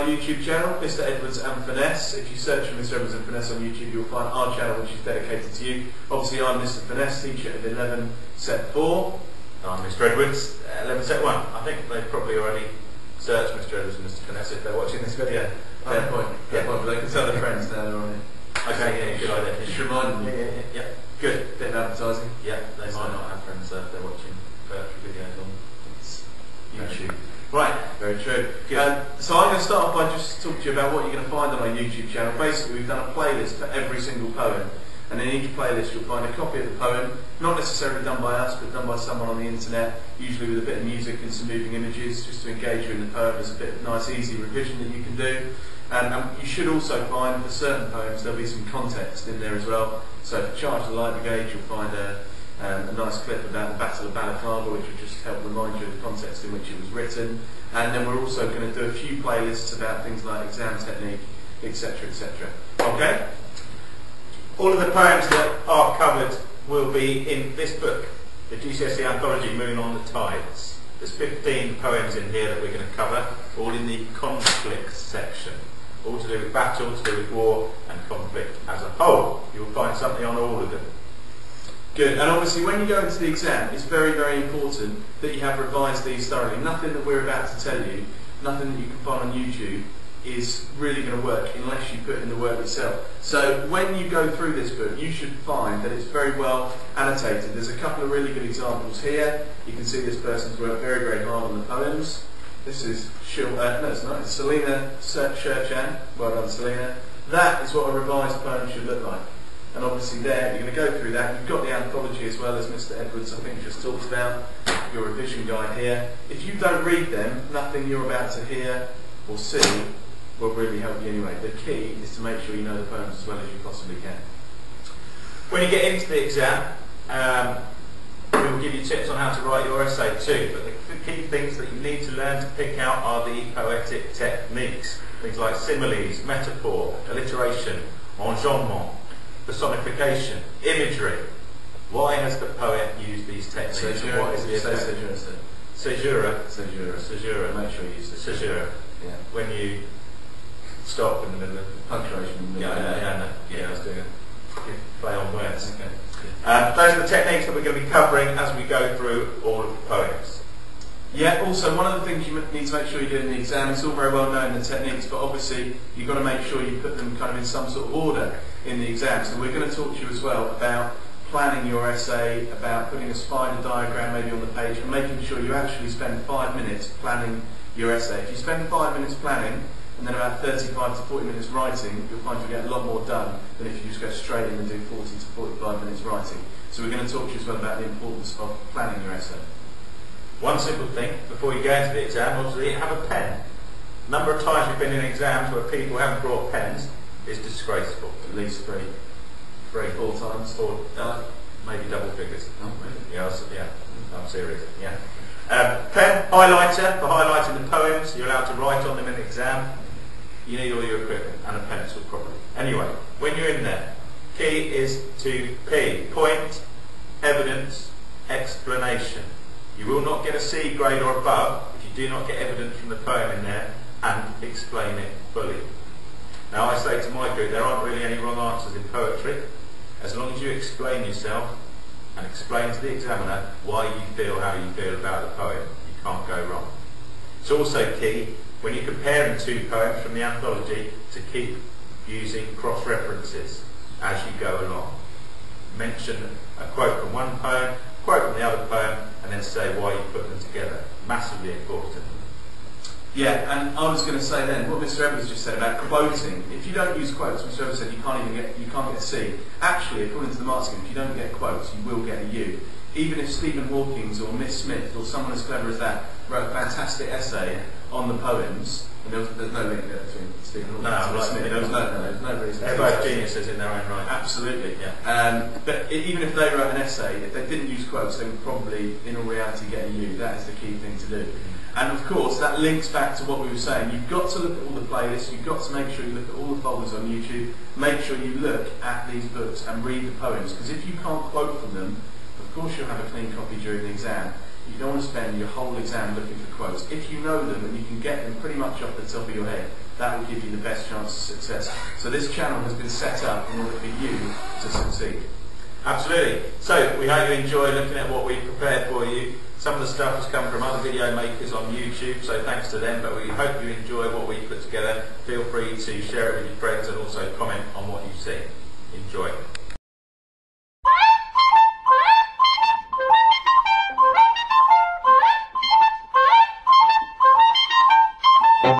YouTube channel, Mr. Edwards and Finesse. If you search for Mr. Edwards and Finesse on YouTube, you'll find our channel, which is dedicated to you. Obviously, I'm Mr. Finesse, teacher of 11 Set 4. I'm Mr. Edwards, 11 Set 1. I think they've probably already searched Mr. Edwards and Mr. Finesse if they're watching this video. Fair point. Fair point, but they can tell their friends now, don't they? Okay, yeah, good idea. Just remind them. Yeah. Good. Bit of advertising. Yeah, they might not have friends if they're watching poetry videos on YouTube. Right. Very true. So I'm going to start off by just talking to you about what you're going to find on our YouTube channel. Basically, we've done a playlist for every single poem, and in each playlist you'll find a copy of the poem, not necessarily done by us, but done by someone on the internet, usually with a bit of music and some moving images, just to engage you in the poem. There's a bit of nice, easy revision that you can do. And you should also find, for certain poems, there'll be some context in there as well. So for Charge the Light Brigade, you'll find a nice clip about the Battle of Balaclava, which will just help remind you of the context in which it was written. And then we're also going to do a few playlists about things like exam technique, etc., etc. Okay? All of the poems that are covered will be in this book, the GCSE Anthology Moon on the Tides. There's 15 poems in here that we're going to cover, all in the conflict section. All to do with battle, to do with war and conflict as a whole. You'll find something on all of them. Good, and obviously when you go into the exam, it's very, very important that you have revised these thoroughly. Nothing that we're about to tell you, nothing that you can find on YouTube is really going to work unless you put in the work yourself. So when you go through this book, you should find that it's very well annotated. There's a couple of really good examples here. You can see this person's worked very, very hard on the poems. This is it's Selina Shurchan. Well done, Selina. That is what a revised poem should look like. And obviously there, you're going to go through that. You've got the anthology as well as Mr. Edwards, I think, just talked about, your revision guide here. If you don't read them, nothing you're about to hear or see will really help you anyway. The key is to make sure you know the poems as well as you possibly can. When you get into the exam, we will give you tips on how to write your essay too, but the key things that you need to learn to pick out are the poetic techniques. Things like similes, metaphor, alliteration, enjambment, personification, imagery. Why has the poet used these techniques? Caesura. What is the effect? Caesura. Caesura. Make sure you use it. Caesura. Yeah. When you stop in the middle of punctuation. I was doing a play on words. Okay. Those are the techniques that we're going to be covering as we go through all of the poems. Yeah, also one of the things you need to make sure you do in the exam, it's all very well known, the techniques, but obviously you've got to make sure you put them kind of in some sort of order in the exam. So we're going to talk to you as well about planning your essay, about putting a spider diagram maybe on the page, and making sure you actually spend 5 minutes planning your essay. If you spend 5 minutes planning, and then about 35 to 40 minutes writing, you'll find you'll get a lot more done than if you just go straight in and do 40 to 45 minutes writing. So we're going to talk to you as well about the importance of planning your essay. One simple thing, before you go into the exam, obviously have a pen. The number of times we've been in exams where people haven't brought pens is disgraceful. At least 3, 4 times. Or maybe double figures. Oh, really? Yeah, I'm serious. Yeah. Pen, highlighter for highlighting the poems. You're allowed to write on them in the exam. You need all your equipment and a pencil probably. Anyway, when you're in there, key is to P. Point, evidence, explanation. You will not get a C grade or above if you do not get evidence from the poem in there and explain it fully. Now I say to my group, there aren't really any wrong answers in poetry. As long as you explain yourself and explain to the examiner why you feel how you feel about the poem, you can't go wrong. It's also key, when you're comparing two poems from the anthology, to keep using cross-references as you go along. Mention a quote from one poem, quote from the other poem, and then say why you put them together. Massively important. Yeah, and I was going to say then, what Mr. Evans just said about quoting. If you don't use quotes, Mr. Evans said you can't get a C. Actually, according to the mark scheme, if you don't get quotes, you will get a U. Even if Stephen Hawking or Miss Smith or someone as clever as that wrote a fantastic essay on the poems, and there's no link there between Stephen Hawking and Miss Smith. There's no reason. They're both geniuses in their own right. Absolutely. Yeah. But even if they wrote an essay, if they didn't use quotes, they would probably, in all reality, get a U. That is the key thing to do. And of course, that links back to what we were saying. You've got to look at all the playlists. You've got to make sure you look at all the folders on YouTube. Make sure you look at these books and read the poems. Because if you can't quote from them, of course you'll have a clean copy during the exam. You don't want to spend your whole exam looking for quotes. If you know them and you can get them pretty much off the top of your head, that will give you the best chance of success. So this channel has been set up in order for you to succeed. Absolutely. So we hope you enjoy looking at what we've prepared for you. Some of the stuff has come from other video makers on YouTube, so thanks to them, but we hope you enjoy what we've put together. Feel free to share it with your friends and also comment on what you've seen. Enjoy.